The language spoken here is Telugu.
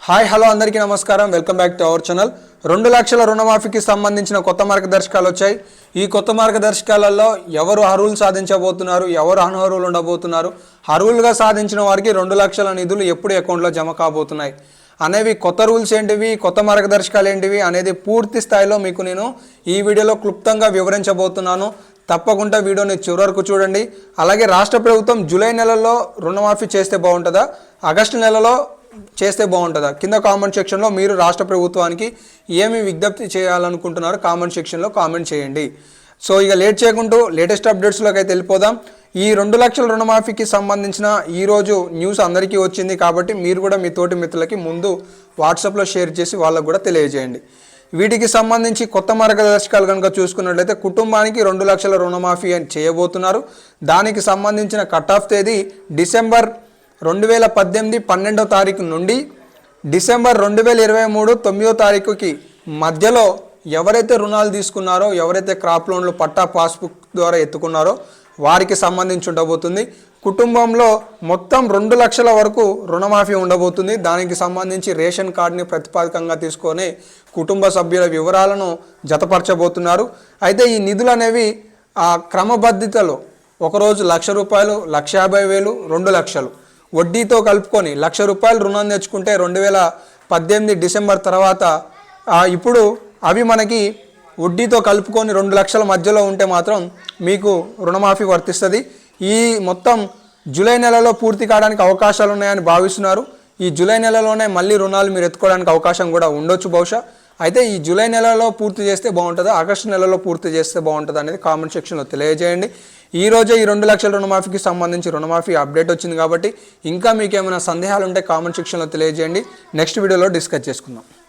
హాయ్ హలో అందరికీ నమస్కారం. Welcome back to our channel. 2 లక్షల రుణమాఫీకి సంబంధించిన కొత్త మార్గదర్శకాలు వచ్చాయి. ఈ కొత్త మార్గదర్శకాలలో ఎవరు అర్హులు సాధించబోతున్నారు, ఎవరు అనర్హులు ఉండబోతున్నారు, అర్హులుగా సాధించిన వారికి 2 లక్షల నిధులు ఎప్పుడు అకౌంట్లో జమ కాబోతున్నాయి అనేవి కొత్త రూల్స్ ఏంటివి, కొత్త మార్గదర్శకాలు ఏంటివి అనేది పూర్తి స్థాయిలో మీకు నేను ఈ వీడియోలో క్లుప్తంగా వివరించబోతున్నాను. తప్పకుండా వీడియోని చివరి వరకు చూడండి. అలాగే రాష్ట్ర ప్రభుత్వం జూలై నెలలో రుణమాఫీ చేస్తే బాగుంటుందా, ఆగస్టు నెలలో చేస్తే బాగుంటుందా, కింద కామెంట్ సెక్షన్లో మీరు రాష్ట్ర ప్రభుత్వానికి ఏమి విజ్ఞప్తి చేయాలనుకుంటున్నారో కామెంట్ సెక్షన్లో కామెంట్ చేయండి. సో ఇక లేట్ చేయకుండా లేటెస్ట్ అప్డేట్స్లోకి అయితే వెళ్ళిపోదాం. ఈ 2 లక్షల రుణమాఫీకి సంబంధించిన ఈరోజు న్యూస్ అందరికీ వచ్చింది కాబట్టి మీరు కూడా మీ తోటి మిత్రులకి ముందు వాట్సాప్లో షేర్ చేసి వాళ్ళకు కూడా తెలియజేయండి. వీటికి సంబంధించి కొత్త మార్గదర్శకాలు కనుక చూసుకున్నట్లయితే కుటుంబానికి 2 లక్షల రుణమాఫీ అని చేయబోతున్నారు. దానికి సంబంధించిన కట్ ఆఫ్ తేదీ డిసెంబర్ 2018 12వ తారీఖు నుండి డిసెంబర్ 2023 9వ తారీఖుకి మధ్యలో ఎవరైతే రుణాలు తీసుకున్నారో, ఎవరైతే క్రాప్ లోన్లు పట్టా పాస్బుక్ ద్వారా ఎత్తుకున్నారో వారికి సంబంధించి ఉండబోతుంది. కుటుంబంలో మొత్తం 2 లక్షల వరకు రుణమాఫీ ఉండబోతుంది. దానికి సంబంధించి రేషన్ కార్డుని ప్రతిపాదికంగా తీసుకొని కుటుంబ సభ్యుల వివరాలను జతపరచబోతున్నారు. అయితే ఈ నిధులు అనేవి ఆ క్రమబద్ధతలో ఒకరోజు ₹1,00,000, ₹1,50,000, 2 లక్షలు వడ్డీతో కలుపుకొని ₹1,00,000 రుణం తెచ్చుకుంటే 2018 డిసెంబర్ తర్వాత ఇప్పుడు అవి మనకి వడ్డీతో కలుపుకొని 2 లక్షల మధ్యలో ఉంటే మాత్రం మీకు రుణమాఫీ వర్తిస్తుంది. ఈ మొత్తం జూలై నెలలో పూర్తి కావడానికి అవకాశాలు ఉన్నాయని భావిస్తున్నారు. ఈ జూలై నెలలోనే మళ్ళీ రుణాలు మీరు ఎత్తుకోవడానికి అవకాశం కూడా ఉండొచ్చు బహుశా. అయితే ఈ జూలై నెలలో పూర్తి చేస్తే బాగుంటుందా, ఆగస్టు నెలలో పూర్తి చేస్తే బాగుంటుందా అనేది కామెంట్ సెక్షన్లో తెలియజేయండి. ఈ రోజే ఈ 2 లక్షల రుణమాఫీకి సంబంధించి రుణమాఫీ అప్డేట్ వచ్చింది కాబట్టి ఇంకా మీకు ఏమైనా సందేహాలు ఉంటే కామెంట్ సెక్షన్లో తెలియజేయండి. నెక్స్ట్ వీడియోలో డిస్కస్ చేసుకుందాం.